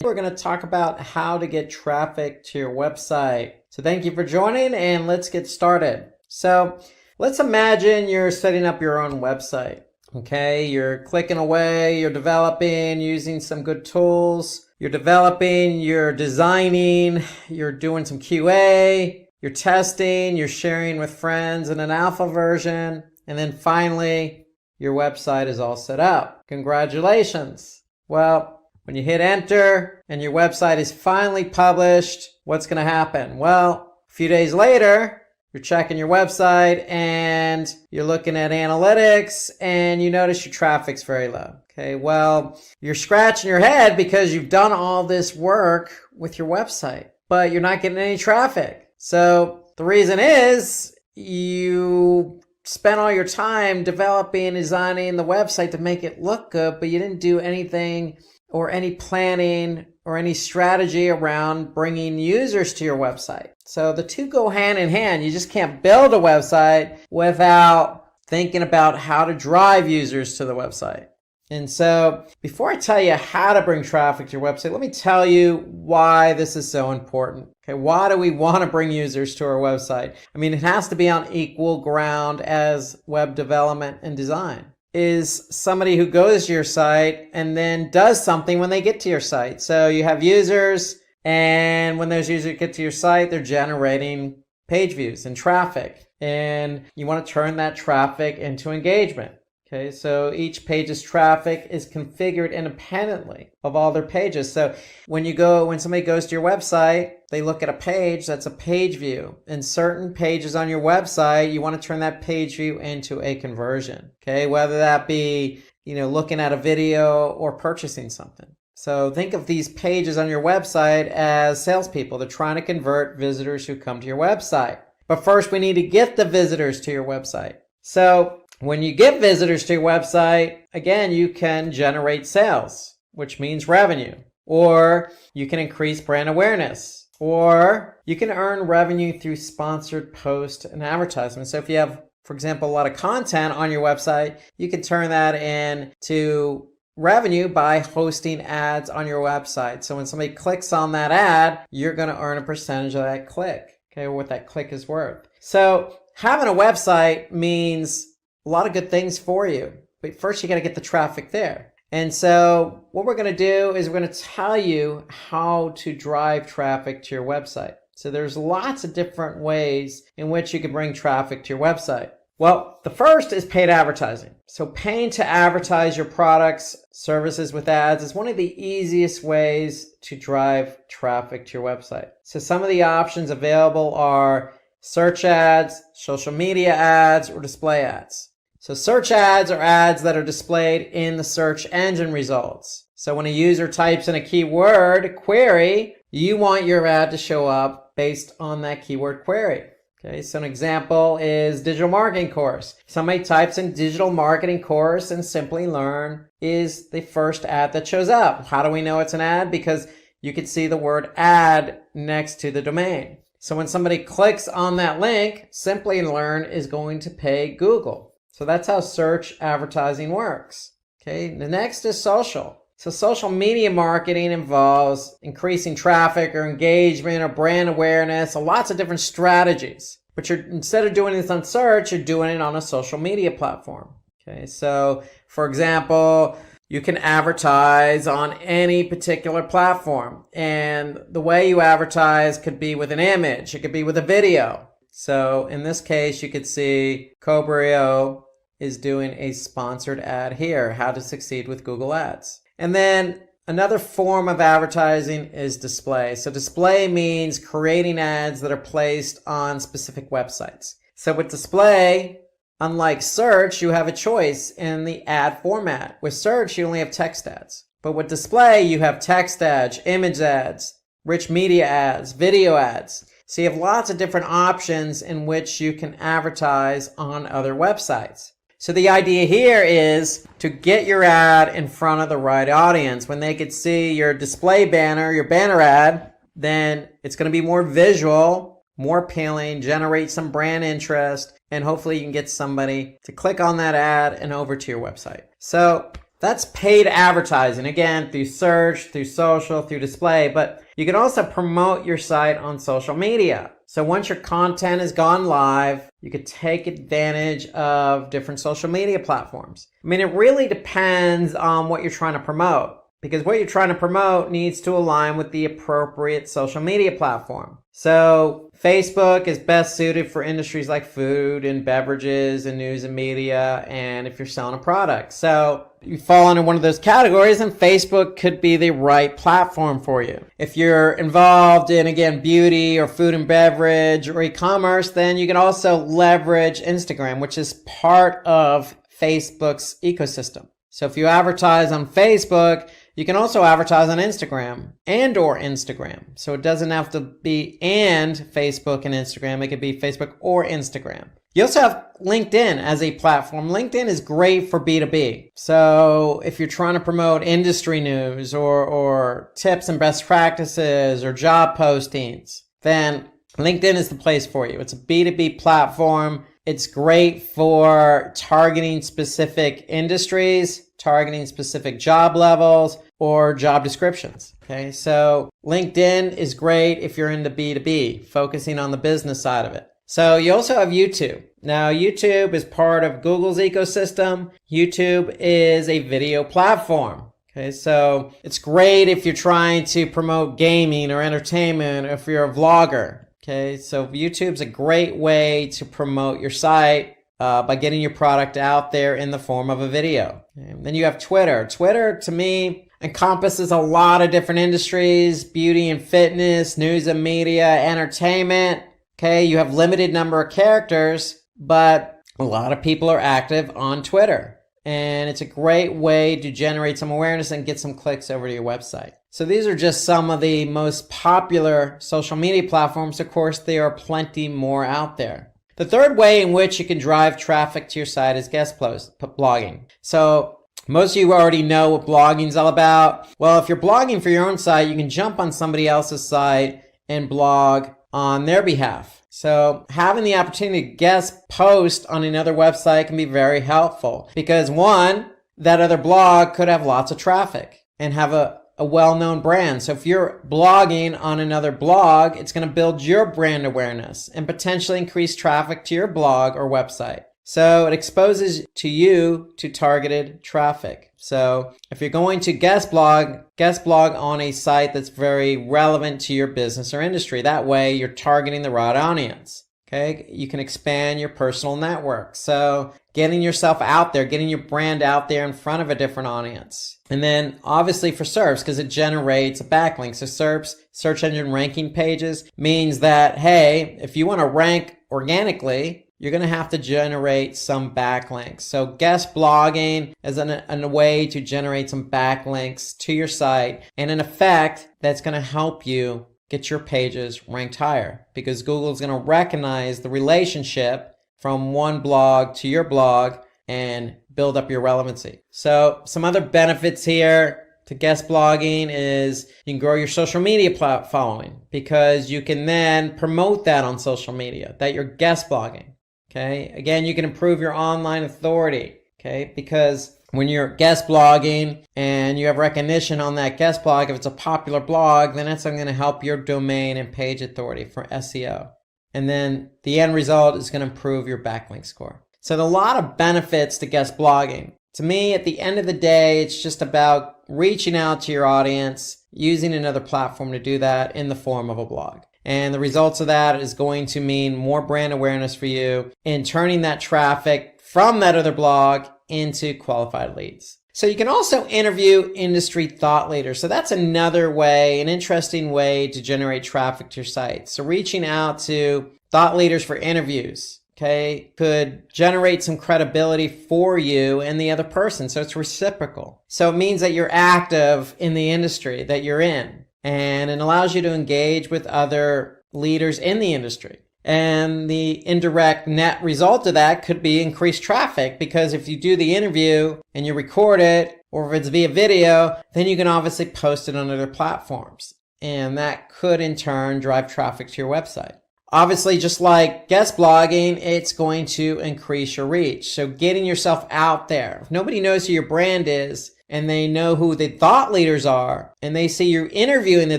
We're going to talk about how to get traffic to your website. So thank you for joining, and let's get started. So let's imagine you're setting up your own website. Okay, you're clicking away, you're developing using some good tools, you're developing, you're designing, you're doing some QA, you're testing, you're sharing with friends in an alpha version, and then finally your website is all set up. Congratulations. Well, when you hit enter and your website is finally published, what's going to happen? Well, a few days later, you're checking your website and you're looking at analytics and you notice your traffic's very low. Okay, well, you're scratching your head because you've done all this work with your website, but you're not getting any traffic. So the reason is you spent all your time developing and designing the website to make it look good, but you didn't do anything or any planning or any strategy around bringing users to your website. So the two go hand in hand. You just can't build a website without thinking about how to drive users to the website. And so before I tell you how to bring traffic to your website, let me tell you why this is so important. Okay, why do we want to bring users to our website? I mean, it has to be on equal ground as web development and design. Is somebody who goes to your site and then does something when they get to your site. So you have users, and when those users get to your site, they're generating page views and traffic. And you want to turn that traffic into engagement. Okay, so each page's traffic is configured independently of all their pages. So when somebody goes to your website, they look at a page, that's a page view. And certain pages on your website, you want to turn that page view into a conversion. Okay, whether that be, looking at a video or purchasing something. So think of these pages on your website as salespeople. They're trying to convert visitors who come to your website. But first, we need to get the visitors to your website. So when you get visitors to your website, again, you can generate sales, which means revenue, or you can increase brand awareness, or you can earn revenue through sponsored posts and advertisements. So if you have, for example, a lot of content on your website, you can turn that into revenue by hosting ads on your website. So when somebody clicks on that ad, you're going to earn a percentage of that click, okay, what that click is worth. So having a website means a lot of good things for you, but first you got to get the traffic there. And so what we're going to do is we're going to tell you how to drive traffic to your website. So there's lots of different ways in which you can bring traffic to your website. Well, the first is paid advertising. So paying to advertise your products, services with ads is one of the easiest ways to drive traffic to your website. So some of the options available are search ads, social media ads, or display ads. So search ads are ads that are displayed in the search engine results. So when a user types in a keyword query, you want your ad to show up based on that keyword query. Okay, so an example is digital marketing course. Somebody types in digital marketing course and Simply Learn is the first ad that shows up. How do we know it's an ad? Because you can see the word ad next to the domain. So when somebody clicks on that link, Simply Learn is going to pay Google. So that's how search advertising works. Okay, the next is social. So social media marketing involves increasing traffic or engagement or brand awareness, so lots of different strategies. But instead of doing this on search, you're doing it on a social media platform. Okay, so for example, you can advertise on any particular platform. And the way you advertise could be with an image, it could be with a video. So in this case, you could see Cobrio is doing a sponsored ad here, how to succeed with Google Ads. And then another form of advertising is display. So display means creating ads that are placed on specific websites. So with display, unlike search, you have a choice in the ad format. With search, you only have text ads. But with display, you have text ads, image ads, rich media ads, video ads. So you have lots of different options in which you can advertise on other websites. So the idea here is to get your ad in front of the right audience. When they could see your display banner, your banner ad, then it's going to be more visual, more appealing, generate some brand interest, and hopefully you can get somebody to click on that ad and over to your website. So That's paid advertising, again, through search, through social, through display, but you can also promote your site on social media. So once your content has gone live, you could take advantage of different social media platforms. I mean, it really depends on what you're trying to promote, because what you're trying to promote needs to align with the appropriate social media platform. So Facebook is best suited for industries like food and beverages and news and media, and if you're selling a product. So you fall under one of those categories, and Facebook could be the right platform for you. If you're involved in, again, beauty or food and beverage or e-commerce, then you can also leverage Instagram, which is part of Facebook's ecosystem. So if you advertise on Facebook, you can also advertise on Instagram or Instagram. So it doesn't have to be and Facebook and Instagram. It could be Facebook or Instagram. You also have LinkedIn as a platform. LinkedIn is great for B2B. So if you're trying to promote industry news or tips and best practices or job postings, then LinkedIn is the place for you. It's a B2B platform. It's great for targeting specific industries, targeting specific job levels or job descriptions. Okay, so LinkedIn is great if you're into B2B, focusing on the business side of it. So you also have YouTube. Now, YouTube is part of Google's ecosystem. YouTube is a video platform. Okay, so it's great if you're trying to promote gaming or entertainment, or if you're a vlogger. Okay, so YouTube's a great way to promote your site by getting your product out there in the form of a video. Okay, then you have Twitter. Twitter, to me, encompasses a lot of different industries: beauty and fitness, news and media, entertainment. Okay, you have limited number of characters, but a lot of people are active on Twitter. And it's a great way to generate some awareness and get some clicks over to your website. So these are just some of the most popular social media platforms. Of course, there are plenty more out there. The third way in which you can drive traffic to your site is guest blogging. So most of you already know what blogging is all about. Well, if you're blogging for your own site, you can jump on somebody else's site and blog on their behalf. So having the opportunity to guest post on another website can be very helpful, because one, that other blog could have lots of traffic and have a well-known brand. So if you're blogging on another blog, it's going to build your brand awareness and potentially increase traffic to your blog or website. So it exposes to you to targeted traffic. So if you're going to guest blog on a site that's very relevant to your business or industry. That way you're targeting the right audience. Okay, you can expand your personal network. So getting yourself out there, getting your brand out there in front of a different audience. And then obviously for SERPs, because it generates a backlink. So SERPs, search engine ranking pages, means that, hey, if you want to rank organically, you're going to have to generate some backlinks. So guest blogging is a way to generate some backlinks to your site. And in effect, that's going to help you get your pages ranked higher, because Google is going to recognize the relationship from one blog to your blog and build up your relevancy. So some other benefits here to guest blogging is you can grow your social media following, because you can then promote that on social media that you're guest blogging. Okay. Again, you can improve your online authority. Okay. Because when you're guest blogging and you have recognition on that guest blog, if it's a popular blog, then that's going to help your domain and page authority for SEO. And then the end result is going to improve your backlink score. So there are a lot of benefits to guest blogging. To me, at the end of the day, it's just about reaching out to your audience, using another platform to do that in the form of a blog. And the results of that is going to mean more brand awareness for you in turning that traffic from that other blog into qualified leads. So you can also interview industry thought leaders. So that's another way, an interesting way to generate traffic to your site. So reaching out to thought leaders for interviews, okay, could generate some credibility for you and the other person. So it's reciprocal. So it means that you're active in the industry that you're in, and it allows you to engage with other leaders in the industry. And the indirect net result of that could be increased traffic, because if you do the interview and you record it, or if it's via video, then you can obviously post it on other platforms. And that could in turn drive traffic to your website. Obviously, just like guest blogging, it's going to increase your reach. So getting yourself out there. If nobody knows who your brand is and they know who the thought leaders are and they see you interviewing the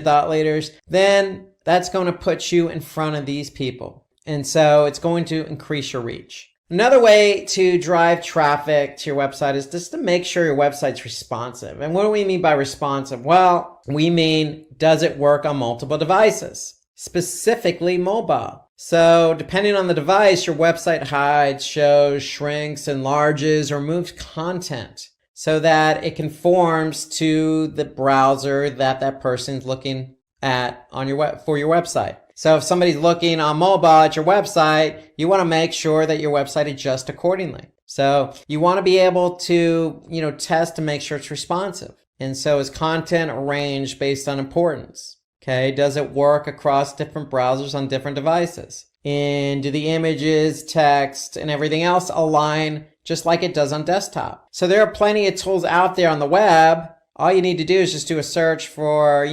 thought leaders, then that's going to put you in front of these people. And so it's going to increase your reach. Another way to drive traffic to your website is just to make sure your website's responsive. And what do we mean by responsive? Well, we mean, does it work on multiple devices? Specifically mobile. So depending on the device, your website hides, shows, shrinks, enlarges, or moves content so that it conforms to the browser that person's looking at on for your website. So if somebody's looking on mobile at your website, you want to make sure that your website adjusts accordingly. So you want to be able to, test to make sure it's responsive. And so is content arranged based on importance? Okay, does it work across different browsers on different devices? And do the images, text, and everything else align just like it does on desktop? So there are plenty of tools out there on the web. All you need to do is just do a search for,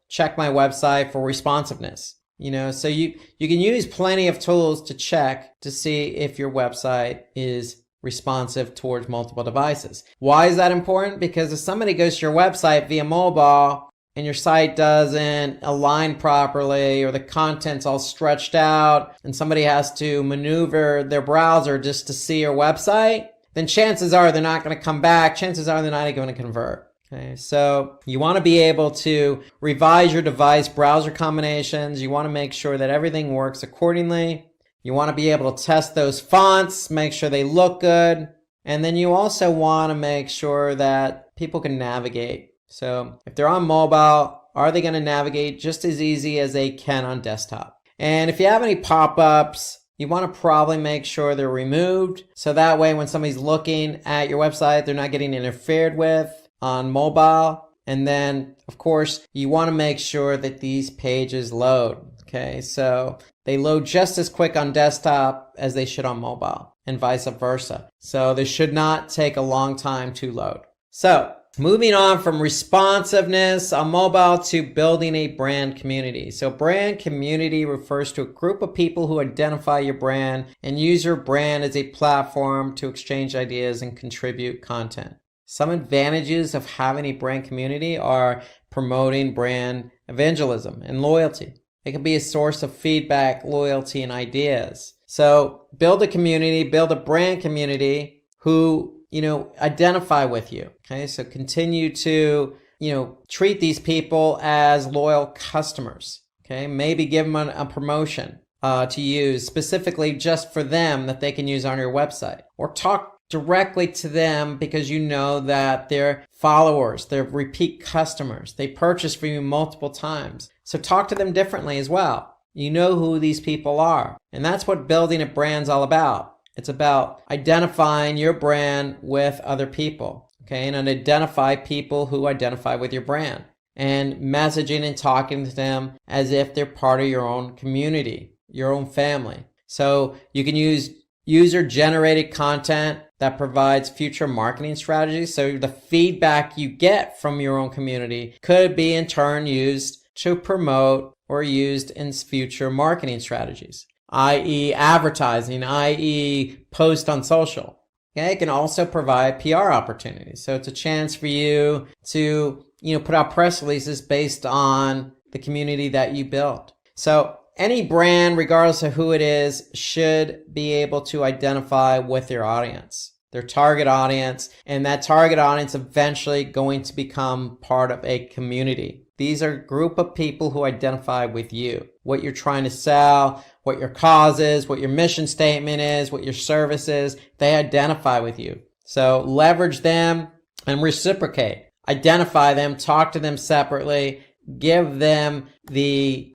check my website for responsiveness. So you can use plenty of tools to check to see if your website is responsive towards multiple devices. Why is that important? Because if somebody goes to your website via mobile and your site doesn't align properly or the content's all stretched out and somebody has to maneuver their browser just to see your website, then chances are they're not going to come back. Chances are they're not going to convert. Okay, so you want to be able to revise your device browser combinations. You want to make sure that everything works accordingly. You want to be able to test those fonts, make sure they look good. And then you also want to make sure that people can navigate. So if they're on mobile, are they going to navigate just as easy as they can on desktop? And if you have any pop-ups, you want to probably make sure they're removed. So that way when somebody's looking at your website, they're not getting interfered with on mobile. And then of course you want to make sure that these pages load. Okay, so they load just as quick on desktop as they should on mobile and vice versa. So they should not take a long time to load. So moving on from responsiveness on mobile to building a brand community. So brand community refers to a group of people who identify your brand and use your brand as a platform to exchange ideas and contribute content. Some advantages of having a brand community are promoting brand evangelism and loyalty. It can be a source of feedback, loyalty, and ideas. So build a community, build a brand community who, identify with you. Okay, so continue to, treat these people as loyal customers. Okay, maybe give them a promotion to use specifically just for them that they can use on your website, or talk directly to them because you know that they're followers, they're repeat customers, they purchase from you multiple times. So talk to them differently as well. You know who these people are. And that's what building a brand's all about. It's about identifying your brand with other people, okay? And identify people who identify with your brand and messaging and talking to them as if they're part of your own community, your own family. So you can use user-generated content that provides future marketing strategies. So the feedback you get from your own community could be in turn used to promote or used in future marketing strategies, i.e. advertising, i.e. post on social. Okay, it can also provide PR opportunities. So it's a chance for you to, put out press releases based on the community that you built. So any brand, regardless of who it is, should be able to identify with their audience, their target audience, and that target audience eventually going to become part of a community. These are a group of people who identify with you, what you're trying to sell, what your cause is, what your mission statement is, what your service is. They identify with you. So leverage them and reciprocate. Identify them, talk to them separately, give them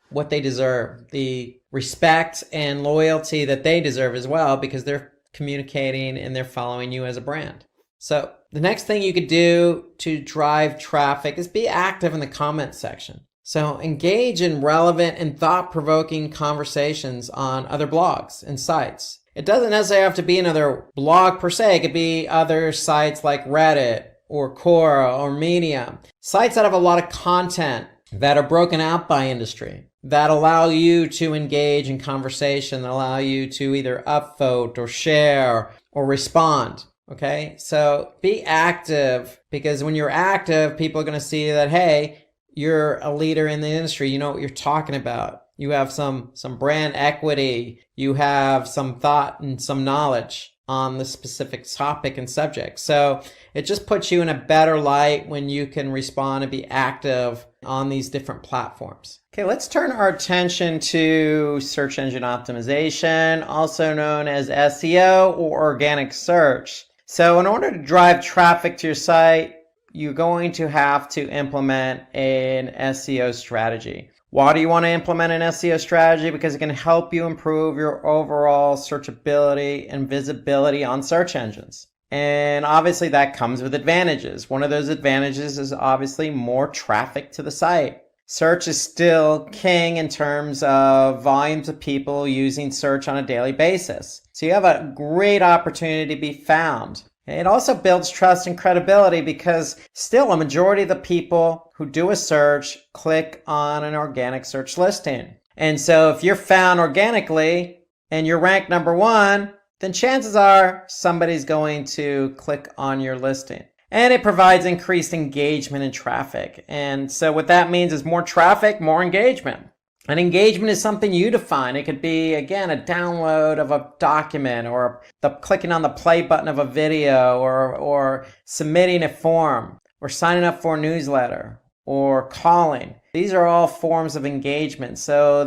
what they deserve, the respect and loyalty that they deserve as well, because they're communicating and they're following you as a brand. So the next thing you could do to drive traffic is be active in the comment section. So engage in relevant and thought-provoking conversations on other blogs and sites. It doesn't necessarily have to be another blog per se. It could be other sites like Reddit or Quora or Medium. Sites that have a lot of content that are broken out by industry. that allow you to engage in conversation, that allow you to either upvote or share or respond. Okay, so be active, because when you're active, people are going to see that, hey, you're a leader in the industry. You know what you're talking about. You have some brand equity. You have some thought and some knowledge on the specific topic and subject. So it just puts you in a better light when you can respond and be active on these different platforms. Okay, let's turn our attention to search engine optimization, also known as SEO or organic search. So in order to drive traffic to your site, you're going to have to implement an SEO strategy. Why do you want to implement an SEO strategy? Because it can help you improve your overall searchability and visibility on search engines. And obviously that comes with advantages. One of those advantages is obviously more traffic to the site. Search is still king in terms of volumes of people using search on a daily basis. So you have a great opportunity to be found. It also builds trust and credibility, because still a majority of the people who do a search click on an organic search listing. And so if you're found organically and you're ranked number 1, then chances are somebody's going to click on your listing. And it provides increased engagement and traffic. And so what that means is more traffic, more engagement. And engagement is something you define. It could be, again, a download of a document, or the clicking on the play button of a video, or submitting a form, or signing up for a newsletter, or calling. These are all forms of engagement. So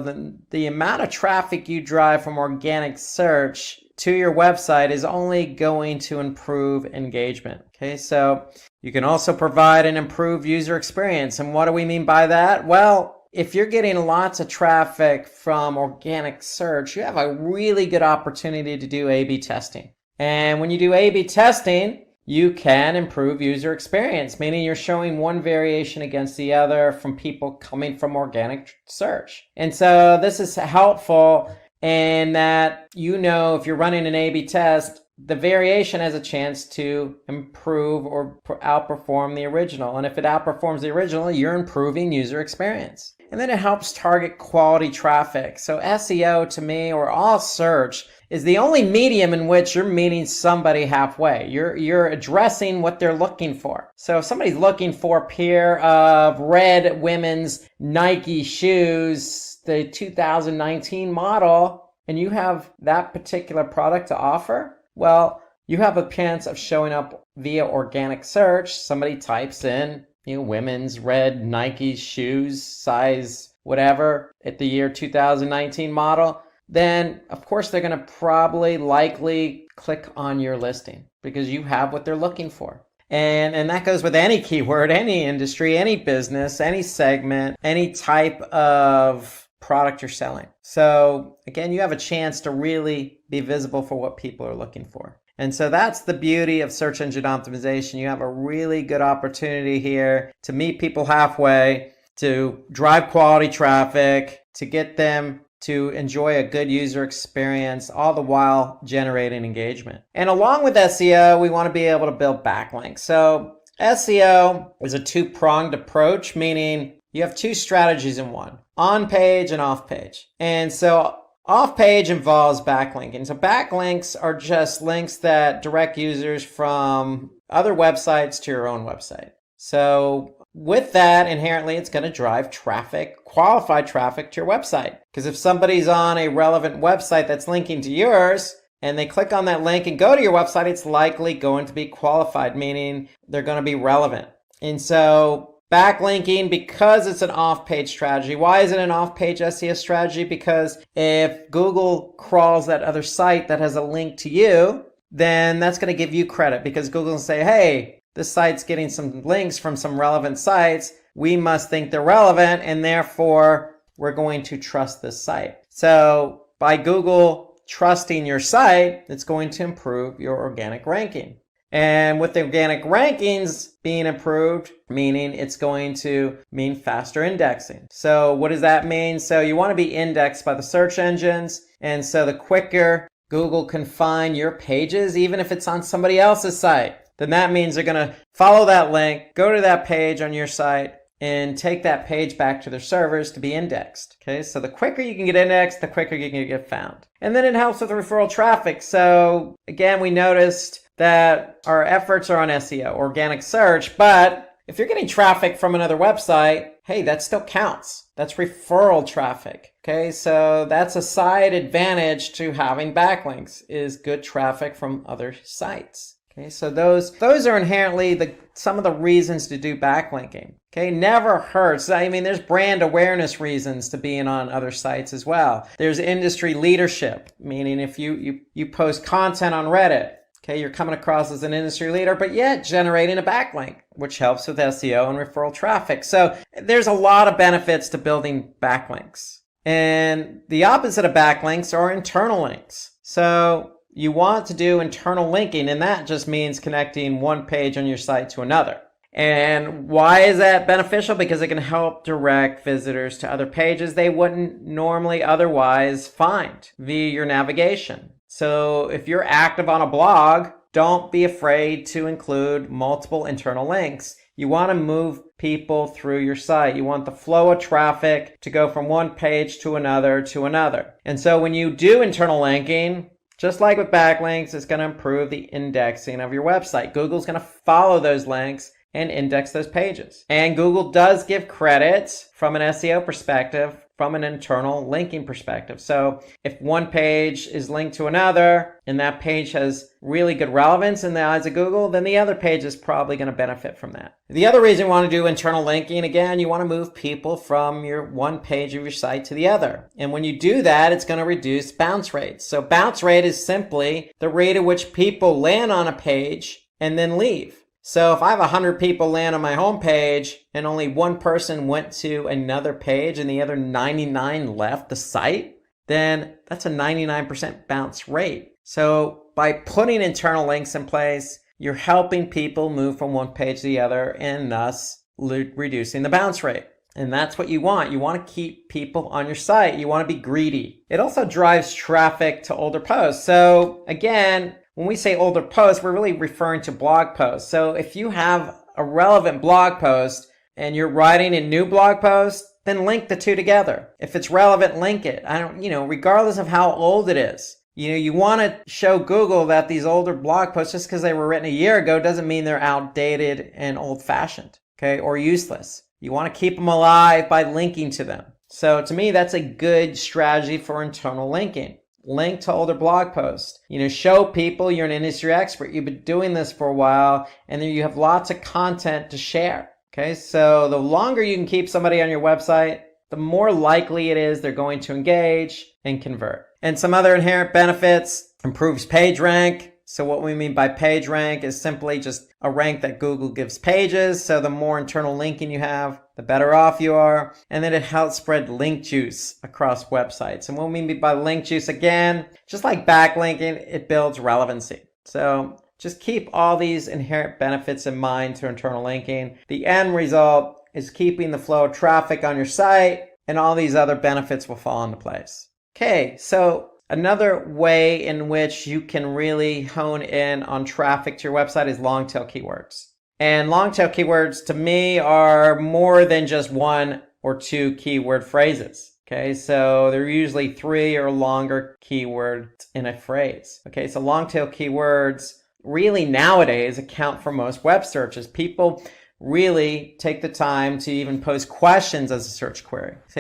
the amount of traffic you drive from organic search to your website is only going to improve engagement. Okay, so you can also provide an improved user experience. And what do we mean by that? Well, if you're getting lots of traffic from organic search, you have a really good opportunity to do A/B testing. And when you do A/B testing, you can improve user experience, meaning you're showing one variation against the other from people coming from organic search. And so this is helpful in that, you know, if you're running an A/B test, the variation has a chance to improve or outperform the original. And if it outperforms the original, you're improving user experience. And then it helps target quality traffic. So SEO, to me, or all search, is the only medium in which you're meeting somebody halfway. You're addressing what they're looking for. So if somebody's looking for a pair of red women's Nike shoes, the 2019 model, and you have that particular product to offer, well, you have a chance of showing up via organic search. Somebody types in, women's red Nike shoes, size whatever, at the year 2019 model, then of course they're going to likely click on your listing, because you have what they're looking for. And that goes with any keyword, any industry, any business, any segment, any type of product you're selling. So again, you have a chance to really be visible for what people are looking for. And so that's the beauty of search engine optimization. You have a really good opportunity here to meet people halfway, to drive quality traffic, to get them to enjoy a good user experience, all the while generating engagement. And along with SEO, we want to be able to build backlinks. So SEO is a two-pronged approach, meaning you have two strategies in one: on-page and off-page. And so off-page involves backlinking. So backlinks are just links that direct users from other websites to your own website. So with that, inherently, it's going to drive traffic, qualified traffic to your website. Because if somebody's on a relevant website that's linking to yours, and they click on that link and go to your website, it's likely going to be qualified, meaning they're going to be relevant. And so backlinking, because it's an off-page strategy. Why is it an off-page SEO strategy? Because if Google crawls that other site that has a link to you, then that's going to give you credit, because Google will say, hey, this site's getting some links from some relevant sites. We must think they're relevant, and therefore we're going to trust this site. So by Google trusting your site, it's going to improve your organic ranking. And with the organic rankings being improved, meaning it's going to mean faster indexing. So what does that mean? So you want to be indexed by the search engines. And so the quicker Google can find your pages, even if it's on somebody else's site, then that means they're going to follow that link, go to that page on your site, and take that page back to their servers to be indexed. Okay, so the quicker you can get indexed, the quicker you can get found. And then it helps with referral traffic. So again, we noticed that our efforts are on SEO, organic search, but if you're getting traffic from another website, hey, that still counts. That's referral traffic. Okay, so that's a side advantage to having backlinks, is good traffic from other sites. Okay, so those are inherently some of the reasons to do backlinking. Okay, never hurts. I mean, there's brand awareness reasons to being on other sites as well. There's industry leadership, meaning if you post content on Reddit, okay, you're coming across as an industry leader, but yet generating a backlink, which helps with SEO and referral traffic. So there's a lot of benefits to building backlinks. And the opposite of backlinks are internal links. So you want to do internal linking, and that just means connecting one page on your site to another. And why is that beneficial? Because it can help direct visitors to other pages they wouldn't normally otherwise find via your navigation. So if you're active on a blog, don't be afraid to include multiple internal links. You want to move people through your site. You want the flow of traffic to go from one page to another to another. And so when you do internal linking, just like with backlinks, it's going to improve the indexing of your website. Google's going to follow those links and index those pages. And Google does give credits from an SEO perspective, from an internal linking perspective. So if one page is linked to another and that page has really good relevance in the eyes of Google, then the other page is probably going to benefit from that. The other reason you want to do internal linking, again, you want to move people from your one page of your site to the other. And when you do that, it's going to reduce bounce rates. So bounce rate is simply the rate at which people land on a page and then leave. So if I have 100 people land on my homepage and only one person went to another page and the other 99 left the site, then that's a 99% bounce rate. So by putting internal links in place, you're helping people move from one page to the other and thus reducing the bounce rate. And that's what you want. You want to keep people on your site. You want to be greedy. It also drives traffic to older posts. So again, when we say older posts, we're really referring to blog posts. So if you have a relevant blog post and you're writing a new blog post, then link the two together. If it's relevant, link it. Regardless of how old it is. You want to show Google that these older blog posts, just because they were written a year ago, doesn't mean they're outdated and old-fashioned, okay, or useless. You want to keep them alive by linking to them. So to me, that's a good strategy for internal linking. Link to older blog posts. Show people you're an industry expert. You've been doing this for a while, and then you have lots of content to share. Okay, so the longer you can keep somebody on your website, the more likely it is they're going to engage and convert. And some other inherent benefits: improves page rank. So what we mean by page rank is simply just a rank that Google gives pages. So the more internal linking you have, the better off you are. And then it helps spread link juice across websites. And what we mean by link juice, again, just like backlinking, it builds relevancy. So just keep all these inherent benefits in mind to internal linking. The end result is keeping the flow of traffic on your site, and all these other benefits will fall into place. Okay, so another way in which you can really hone in on traffic to your website is long tail keywords. And long tail keywords to me are more than just one or two keyword phrases. Okay, so they're usually 3 or longer keywords in a phrase. Okay, so long tail keywords really nowadays account for most web searches. People really take the time to even post questions as a search query. It's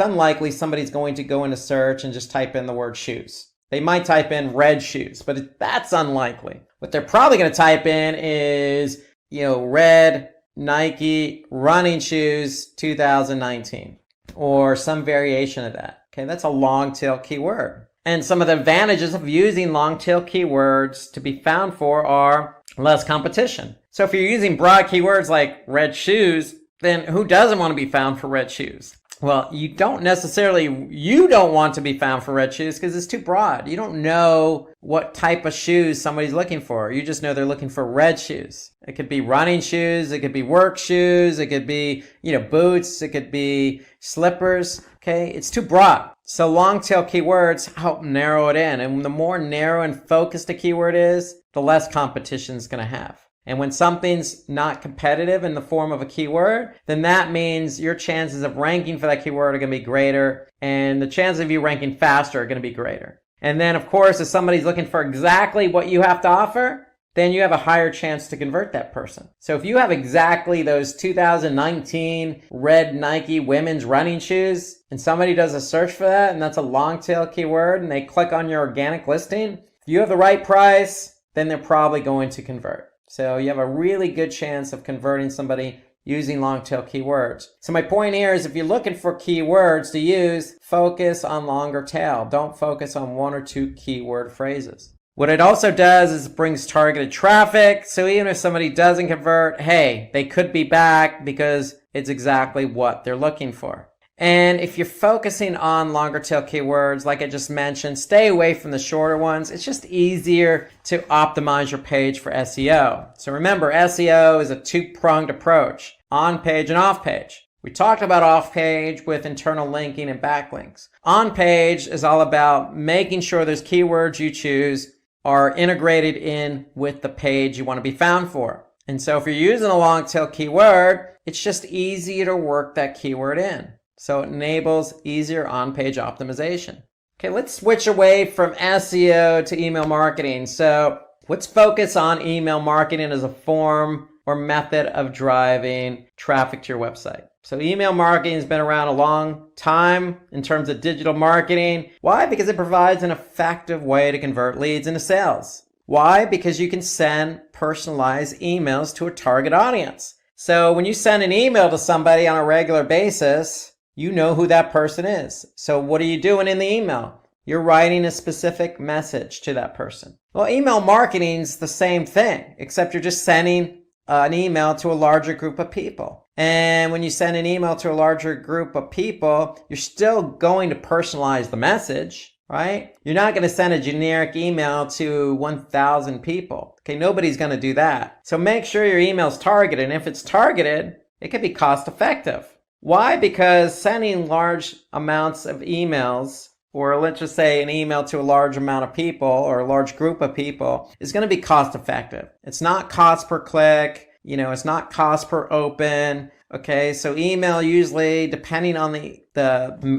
unlikely somebody's going to go into search and just type in the word shoes. They might type in red shoes, but that's unlikely. What they're probably going to type in is, red Nike running shoes 2019 or some variation of that. Okay, that's a long tail keyword. And some of the advantages of using long tail keywords to be found for are less competition. So if you're using broad keywords like red shoes, then who doesn't want to be found for red shoes? Well, you don't want to be found for red shoes because it's too broad. You don't know what type of shoes somebody's looking for. You just know they're looking for red shoes. It could be running shoes. It could be work shoes. It could be, boots. It could be slippers. Okay. It's too broad. So long tail keywords help narrow it in. And the more narrow and focused a keyword is, the less competition it's going to have. And when something's not competitive in the form of a keyword, then that means your chances of ranking for that keyword are going to be greater, and the chances of you ranking faster are going to be greater. And then, of course, if somebody's looking for exactly what you have to offer, then you have a higher chance to convert that person. So if you have exactly those 2019 red Nike women's running shoes, and somebody does a search for that, and that's a long tail keyword, and they click on your organic listing, if you have the right price, then they're probably going to convert. So you have a really good chance of converting somebody using long tail keywords. So my point here is if you're looking for keywords to use, focus on longer tail. Don't focus on one or two keyword phrases. What it also does is it brings targeted traffic. So even if somebody doesn't convert, hey, they could be back because it's exactly what they're looking for. And if you're focusing on longer tail keywords, like I just mentioned, stay away from the shorter ones. It's just easier to optimize your page for SEO. So remember, SEO is a two-pronged approach, on page and off page. We talked about off page with internal linking and backlinks. On page is all about making sure those keywords you choose are integrated in with the page you want to be found for. And so if you're using a long tail keyword, it's just easier to work that keyword in. So it enables easier on-page optimization. Okay, let's switch away from SEO to email marketing. So let's focus on email marketing as a form or method of driving traffic to your website. So email marketing has been around a long time in terms of digital marketing. Why? Because it provides an effective way to convert leads into sales. Why? Because you can send personalized emails to a target audience. So when you send an email to somebody on a regular basis, you know who that person is. So what are you doing in the email? You're writing a specific message to that person. Well, email marketing is the same thing, except you're just sending an email to a larger group of people. And when you send an email to a larger group of people, you're still going to personalize the message, right? You're not going to send a generic email to 1,000 people. Okay, nobody's going to do that. So make sure your email is targeted. And if it's targeted, it can be cost effective. Why? Because sending large amounts of emails, or let's just say an email to a large amount of people or a large group of people, is going to be cost effective. It's not cost per click, it's not cost per open. Okay, so email usually, depending on the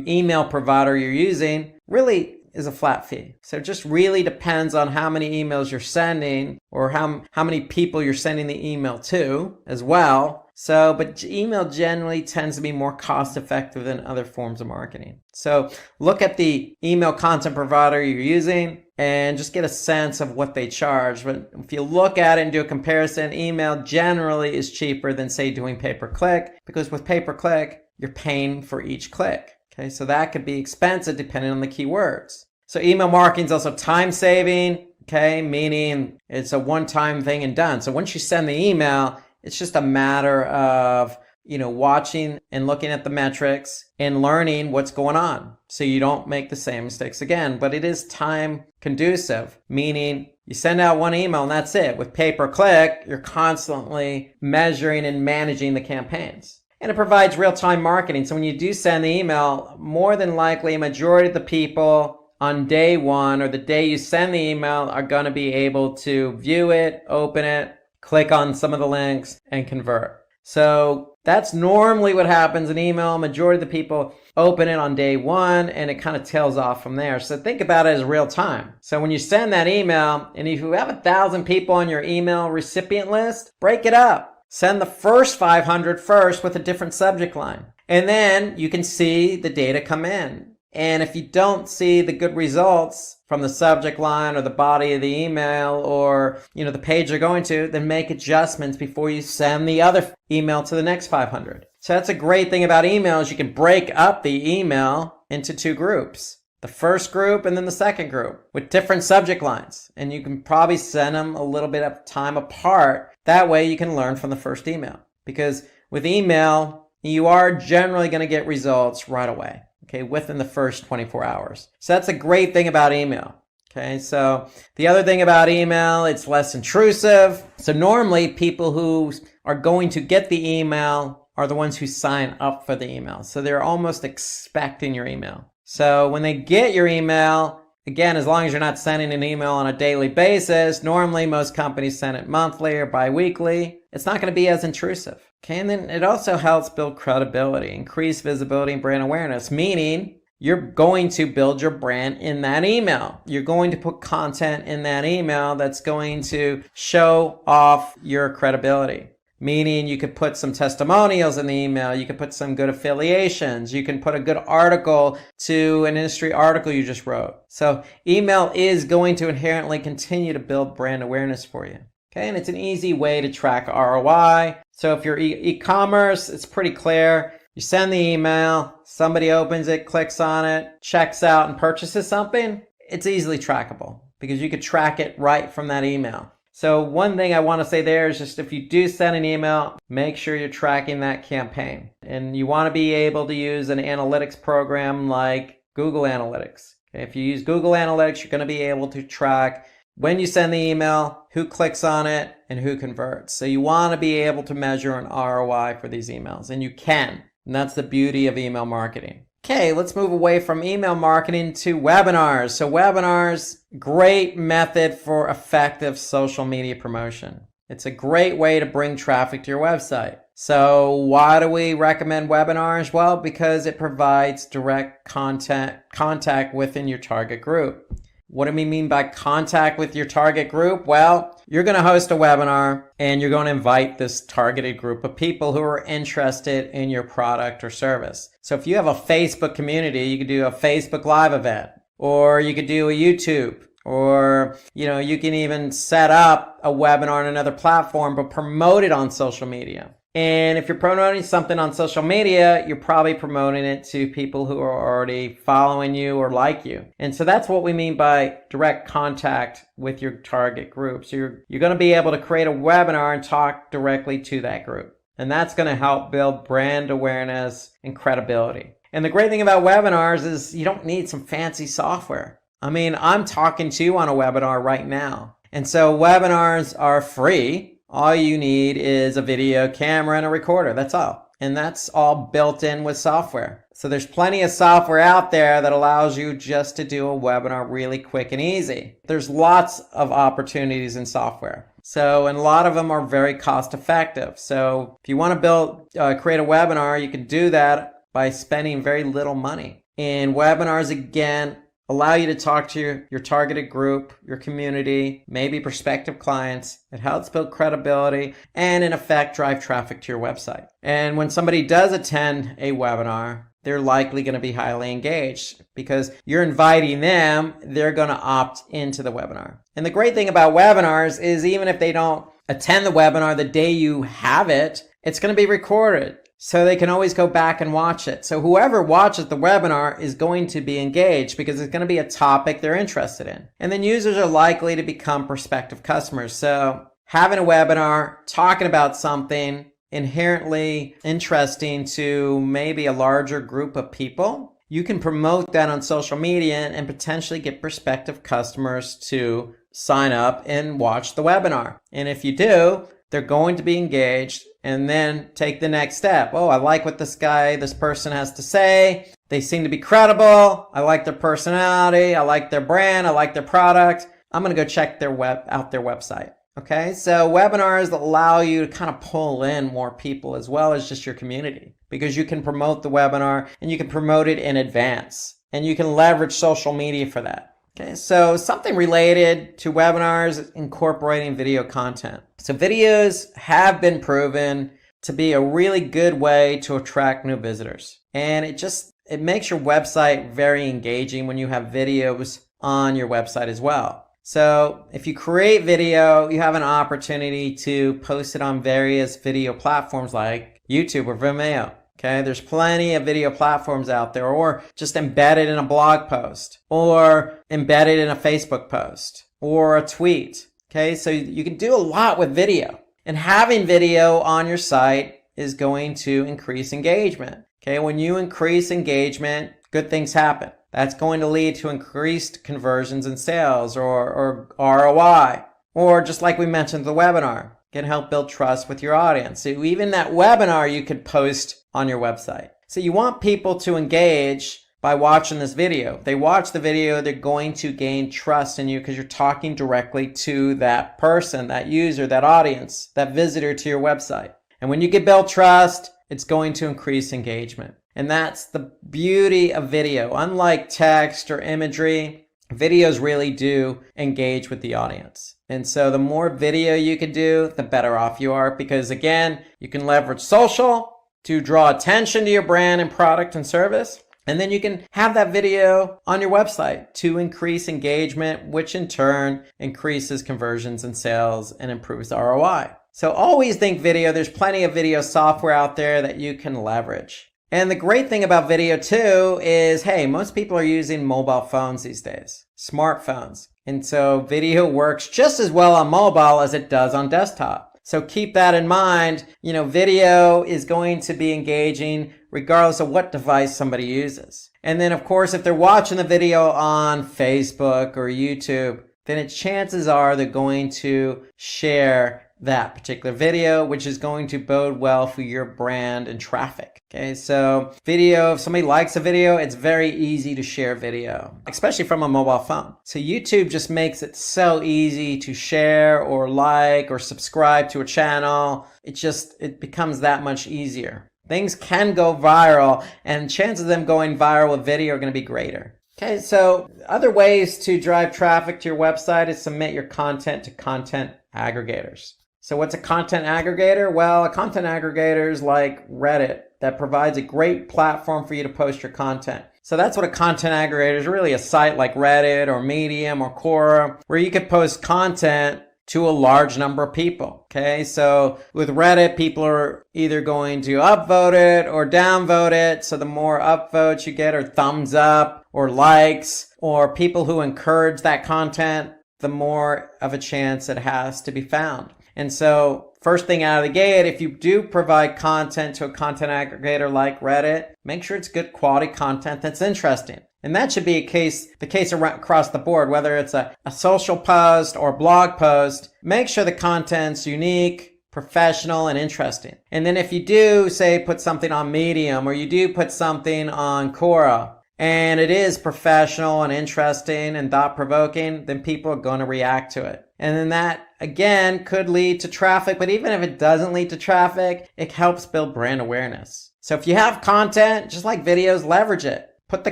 email provider you're using, really is a flat fee. So it just really depends on how many emails you're sending or how many people you're sending the email to as well. So, but email generally tends to be more cost effective than other forms of marketing. So look at the email content provider you're using and just get a sense of what they charge. But if you look at it and do a comparison, email generally is cheaper than, say, doing pay-per-click, because with pay-per-click, you're paying for each click. Okay, so that could be expensive depending on the keywords. So email marketing is also time saving, okay, meaning it's a one-time thing and done. So once you send the email, it's just a matter of, watching and looking at the metrics and learning what's going on so you don't make the same mistakes again. But it is time conducive, meaning you send out one email and that's it. With pay-per-click, you're constantly measuring and managing the campaigns. And it provides real-time marketing. So when you do send the email, more than likely a majority of the people on day one or the day you send the email are going to be able to view it, open it, click on some of the links, and convert. So that's normally what happens in email. Majority of the people open it on day one, and it kind of tails off from there. So think about it as real time. So when you send that email, and if you have 1,000 people on your email recipient list, break it up. Send the first 500 first with a different subject line. And then you can see the data come in. And if you don't see the good results from the subject line or the body of the email or, the page you're going to, then make adjustments before you send the other email to the next 500. So that's a great thing about email is you can break up the email into two groups. The first group and then the second group with different subject lines. And you can probably send them a little bit of time apart. That way you can learn from the first email. Because with email, you are generally going to get results right away. Okay, within the first 24 hours. So that's a great thing about email. Okay, so the other thing about email, it's less intrusive. So normally people who are going to get the email are the ones who sign up for the email. So they're almost expecting your email. So when they get your email, Again, as long as you're not sending an email on a daily basis, normally most companies send it monthly or bi-weekly, it's not going to be as intrusive. Okay, and then it also helps build credibility, increase visibility and brand awareness, meaning you're going to build your brand in that email. You're going to put content in that email that's going to show off your credibility. Meaning you could put some testimonials in the email, you could put some good affiliations, you can put a good article to an industry article you just wrote. So email is going to inherently continue to build brand awareness for you. Okay, and it's an easy way to track ROI. So if you're e-commerce, it's pretty clear. You send the email, somebody opens it, clicks on it, checks out and purchases something, it's easily trackable because you could track it right from that email. So one thing I want to say there is just if you do send an email, make sure you're tracking that campaign. And you want to be able to use an analytics program like Google Analytics. Okay, if you use Google Analytics, you're going to be able to track when you send the email, who clicks on it, and who converts. So you want to be able to measure an ROI for these emails, and you can. And that's the beauty of email marketing. Okay, let's move away from email marketing to webinars. So webinars, great method for effective social media promotion. It's a great way to bring traffic to your website. So why do we recommend webinars? Well, because it provides direct contact within your target group. What do we mean by contact with your target group? Well, you're going to host a webinar and you're going to invite this targeted group of people who are interested in your product or service. So if you have a Facebook community, you could do a Facebook Live event, or you could do a YouTube, or you can even set up a webinar on another platform but promote it on social media. And if you're promoting something on social media, you're probably promoting it to people who are already following you or like you. And so that's what we mean by direct contact with your target group. So you're going to be able to create a webinar and talk directly to that group. And that's going to help build brand awareness and credibility. And the great thing about webinars is you don't need some fancy software. I mean, I'm talking to you on a webinar right now. And so webinars are free. All you need is a video camera and a recorder. That's all. And that's all built in with software. So there's plenty of software out there that allows you just to do a webinar really quick and easy. There's lots of opportunities in software. So, and a lot of them are very cost effective. So if you want to create a webinar, you can do that by spending very little money. And webinars, again, allow you to talk to your targeted group, your community, maybe prospective clients. It helps build credibility and, in effect, drive traffic to your website. And when somebody does attend a webinar, they're likely going to be highly engaged because you're inviting them, they're going to opt into the webinar. And the great thing about webinars is even if they don't attend the webinar the day you have it, it's going to be recorded. So they can always go back and watch it. So whoever watches the webinar is going to be engaged because it's going to be a topic they're interested in. And then users are likely to become prospective customers. So having a webinar, talking about something inherently interesting to maybe a larger group of people, you can promote that on social media and potentially get prospective customers to sign up and watch the webinar. And if you do, they're going to be engaged and then take the next step. Oh, I like what this person has to say. They seem to be credible. I like their personality. I like their brand. I like their product. I'm going to go check out their website. Okay, so webinars allow you to kind of pull in more people as well as just your community because you can promote the webinar and you can promote it in advance and you can leverage social media for that. Okay, so something related to webinars is incorporating video content. So videos have been proven to be a really good way to attract new visitors. And it makes your website very engaging when you have videos on your website as well. So if you create video, you have an opportunity to post it on various video platforms like YouTube or Vimeo. Okay, there's plenty of video platforms out there, or just embedded in a blog post, or embedded in a Facebook post, or a tweet. Okay, so you can do a lot with video. And having video on your site is going to increase engagement. Okay, when you increase engagement, good things happen. That's going to lead to increased conversions and sales or ROI. Or just like we mentioned, the webinar can help build trust with your audience. So even that webinar you could post on your website. So you want people to engage by watching this video. If they watch the video, they're going to gain trust in you because you're talking directly to that person, that user, that audience, that visitor to your website. And when you can build trust, it's going to increase engagement. And that's the beauty of video. Unlike text or imagery, videos really do engage with the audience. And so the more video you can do, the better off you are, because again, you can leverage social to draw attention to your brand and product and service. And then you can have that video on your website to increase engagement, which in turn increases conversions and sales and improves ROI. So always think video. There's plenty of video software out there that you can leverage. And the great thing about video too is, hey, most people are using mobile phones these days, smartphones. And so video works just as well on mobile as it does on desktop. So keep that in mind. Video is going to be engaging regardless of what device somebody uses. And then of course, if they're watching the video on Facebook or YouTube, then chances are they're going to share that particular video, which is going to bode well for your brand and traffic. Okay, so video, if somebody likes a video, it's very easy to share video, especially from a mobile phone. So YouTube just makes it so easy to share or like or subscribe to a channel. It becomes that much easier. Things can go viral, and chances of them going viral with video are going to be greater. Okay, so other ways to drive traffic to your website is submit your content to content aggregators. So what's a content aggregator? Well, a content aggregator is like Reddit that provides a great platform for you to post your content. So that's what a content aggregator is, really a site like Reddit or Medium or Quora, where you could post content to a large number of people. Okay, so with Reddit, people are either going to upvote it or downvote it. So the more upvotes you get, or thumbs up or likes, or people who encourage that content, the more of a chance it has to be found. And so first thing out of the gate, if you do provide content to a content aggregator like Reddit, make sure it's good quality content that's interesting. And that should be the case across the board, whether it's a social post or blog post. Make sure the content's unique, professional, and interesting. And then if you do, say, put something on Medium, or you do put something on Quora, and it is professional and interesting and thought-provoking, then people are going to react to it. And then that, again, could lead to traffic. But even if it doesn't lead to traffic, it helps build brand awareness. So if you have content, just like videos, leverage it. Put the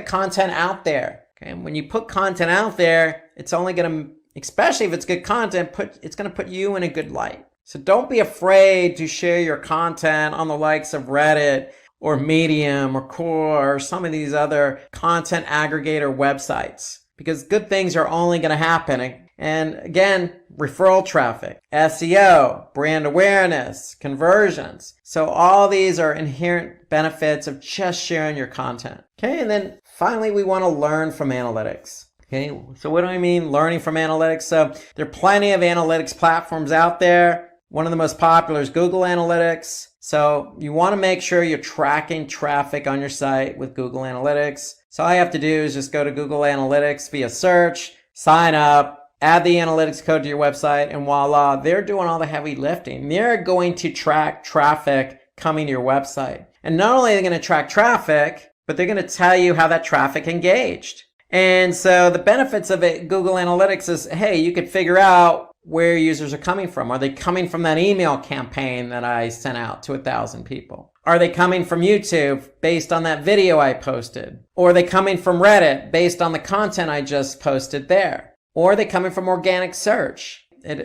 content out there. Okay? And when you put content out there, it's only going to, especially if it's good content, it's going to put you in a good light. So don't be afraid to share your content on the likes of Reddit or Medium or Quora or some of these other content aggregator websites, because good things are only going to happen. And again, referral traffic, SEO, brand awareness, conversions. So all these are inherent benefits of just sharing your content. Okay, and then finally, we want to learn from analytics. Okay, so what do I mean learning from analytics? So there are plenty of analytics platforms out there. One of the most popular is Google Analytics. So you want to make sure you're tracking traffic on your site with Google Analytics. So all you have to do is just go to Google Analytics via search, sign up, add the analytics code to your website, and voila, they're doing all the heavy lifting. They're going to track traffic coming to your website. And not only are they going to track traffic, but they're going to tell you how that traffic engaged. And so the benefits of it, Google Analytics, is, hey, you could figure out where users are coming from. Are they coming from that email campaign that I sent out to 1,000 people? Are they coming from YouTube based on that video I posted? Or are they coming from Reddit based on the content I just posted there? Or are they coming from organic search?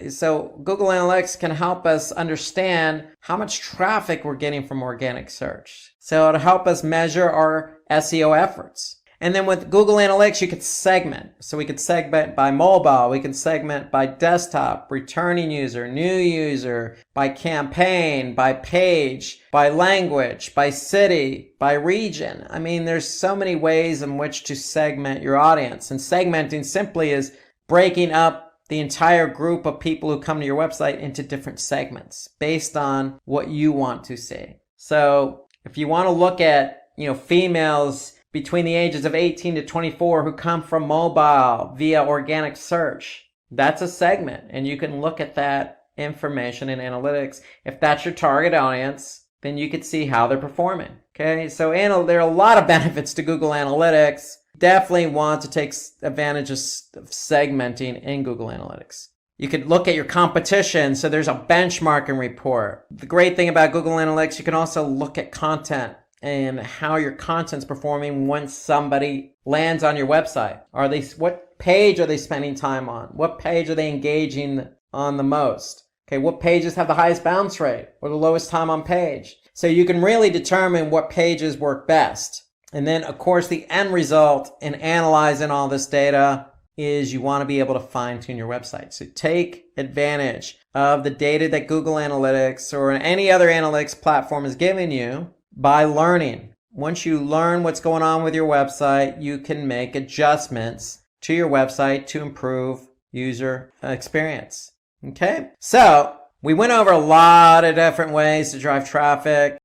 So Google Analytics can help us understand how much traffic we're getting from organic search. So it'll help us measure our SEO efforts. And then with Google Analytics, you could segment. So we could segment by mobile, we can segment by desktop, returning user, new user, by campaign, by page, by language, by city, by region. I mean, there's so many ways in which to segment your audience. And segmenting simply is breaking up the entire group of people who come to your website into different segments based on what you want to see. So if you want to look at, females between the ages of 18 to 24 who come from mobile via organic search, that's a segment. And you can look at that information in analytics. If that's your target audience, then you could see how they're performing. Okay, so there are a lot of benefits to Google Analytics. Definitely want to take advantage of segmenting in Google Analytics. You could look at your competition, so there's a benchmarking report. The great thing about Google Analytics, you can also look at content and how your content's performing once somebody lands on your website. What page are they spending time on? What page are they engaging on the most? Okay, what pages have the highest bounce rate or the lowest time on page? So you can really determine what pages work best. And then, of course, the end result in analyzing all this data is you want to be able to fine-tune your website. So take advantage of the data that Google Analytics or any other analytics platform is giving you by learning. Once you learn what's going on with your website, you can make adjustments to your website to improve user experience. Okay, so we went over a lot of different ways to drive traffic.